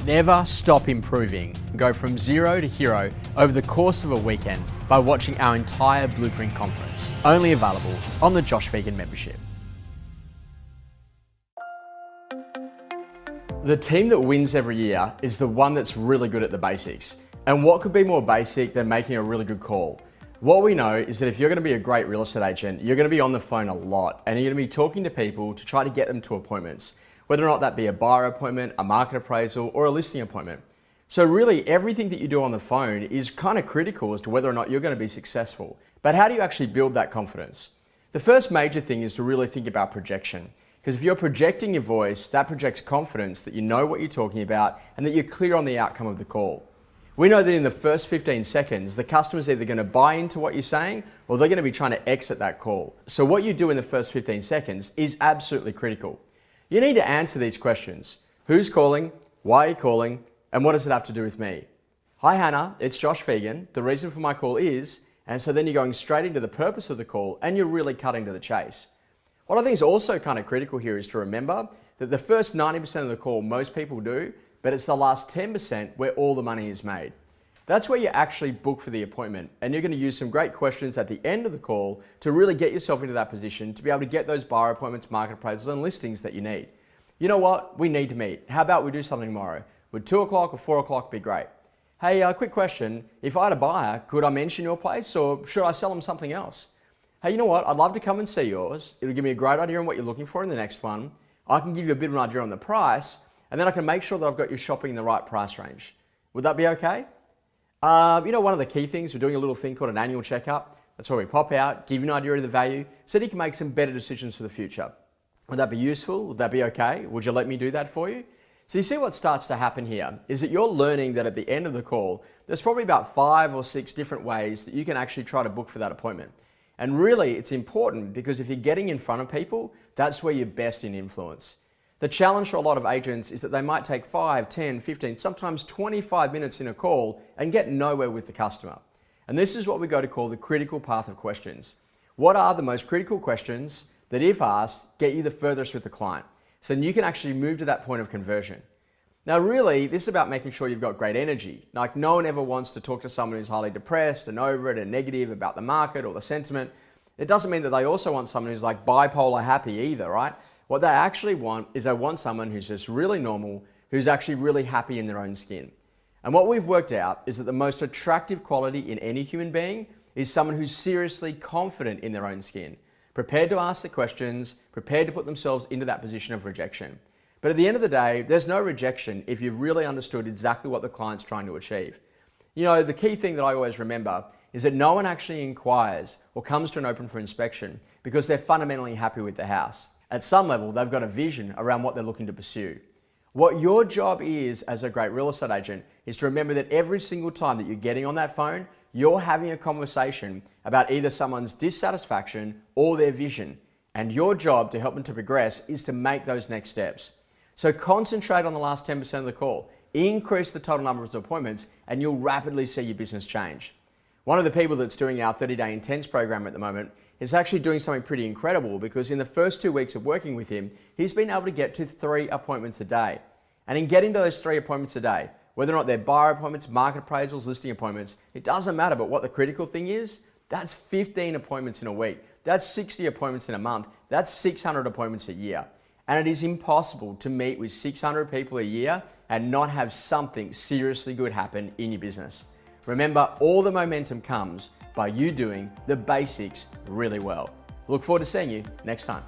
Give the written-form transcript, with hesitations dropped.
Never stop improving. Go from zero to hero over the course of a weekend by watching our entire Blueprint conference. Only available on the Josh Phegan membership. The team that wins every year is the one that's really good at the basics. And what could be more basic than making a really good call? What we know is that if you're going to be a great real estate agent, you're going to be on the phone a lot and you're going to be talking to people to try to get them to appointments, whether or not that be a buyer appointment, a market appraisal, or a listing appointment. So really everything that you do on the phone is kind of critical as to whether or not you're going to be successful. But how do you actually build that confidence? The first major thing is to really think about projection. Because if you're projecting your voice, that projects confidence that you know what you're talking about and that you're clear on the outcome of the call. We know that in the first 15 seconds, the customer's either going to buy into what you're saying or they're going to be trying to exit that call. So what you do in the first 15 seconds is absolutely critical. You need to answer these questions. Who's calling? Why are you calling? And what does it have to do with me? Hi Hannah, it's Josh Phegan. The reason for my call is, and so then you're going straight into the purpose of the call and you're really cutting to the chase. What I think is also kind of critical here is to remember that the first 90% of the call most people do, but it's the last 10% where all the money is made. That's where you actually book for the appointment and you're going to use some great questions at the end of the call to really get yourself into that position to be able to get those buyer appointments, market appraisals and listings that you need. You know what? We need to meet. How about we do something tomorrow? Would 2 o'clock or 4 o'clock be great? Hey, quick question. If I had a buyer, could I mention your place or should I sell them something else? Hey, you know what? I'd love to come and see yours. It'll give me a great idea on what you're looking for in the next one. I can give you a bit of an idea on the price, and then I can make sure that I've got you shopping in the right price range. Would that be okay? You know, one of the key things, we're doing a little thing called an annual checkup. That's where we pop out, give you an idea of the value, so that you can make some better decisions for the future. Would that be useful? Would that be okay? Would you let me do that for you? So you see what starts to happen here is that you're learning that at the end of the call, there's probably about 5 or 6 different ways that you can actually try to book for that appointment. And really, it's important because if you're getting in front of people, that's where you're best in influence. The challenge for a lot of agents is that they might take 5, 10, 15, sometimes 25 minutes in a call and get nowhere with the customer. And this is what we go to call the critical path of questions. What are the most critical questions that, if asked, get you the furthest with the client? So then you can actually move to that point of conversion. Now really, this is about making sure you've got great energy. Like no one ever wants to talk to someone who's highly depressed and over it and negative about the market or the sentiment. It doesn't mean that they also want someone who's like bipolar happy either, right? What they actually want is they want someone who's just really normal, who's actually really happy in their own skin. And what we've worked out is that the most attractive quality in any human being is someone who's seriously confident in their own skin, prepared to ask the questions, prepared to put themselves into that position of rejection. But at the end of the day, there's no rejection if you've really understood exactly what the client's trying to achieve. You know, the key thing that I always remember is that no one actually inquires or comes to an open for inspection because they're fundamentally happy with the house. At some level, they've got a vision around what they're looking to pursue. What your job is as a great real estate agent is to remember that every single time that you're getting on that phone, you're having a conversation about either someone's dissatisfaction or their vision. And your job to help them to progress is to make those next steps. So concentrate on the last 10% of the call, increase the total number of appointments, and you'll rapidly see your business change. One of the people that's doing our 30-day intense program at the moment is actually doing something pretty incredible because in the first 2 weeks of working with him, he's been able to get to 3 appointments a day. And in getting to those 3 appointments a day, whether or not they're buyer appointments, market appraisals, listing appointments, it doesn't matter. But what the critical thing is, that's 15 appointments in a week. That's 60 appointments in a month. That's 600 appointments a year. And it is impossible to meet with 600 people a year and not have something seriously good happen in your business. Remember, all the momentum comes by you doing the basics really well. Look forward to seeing you next time.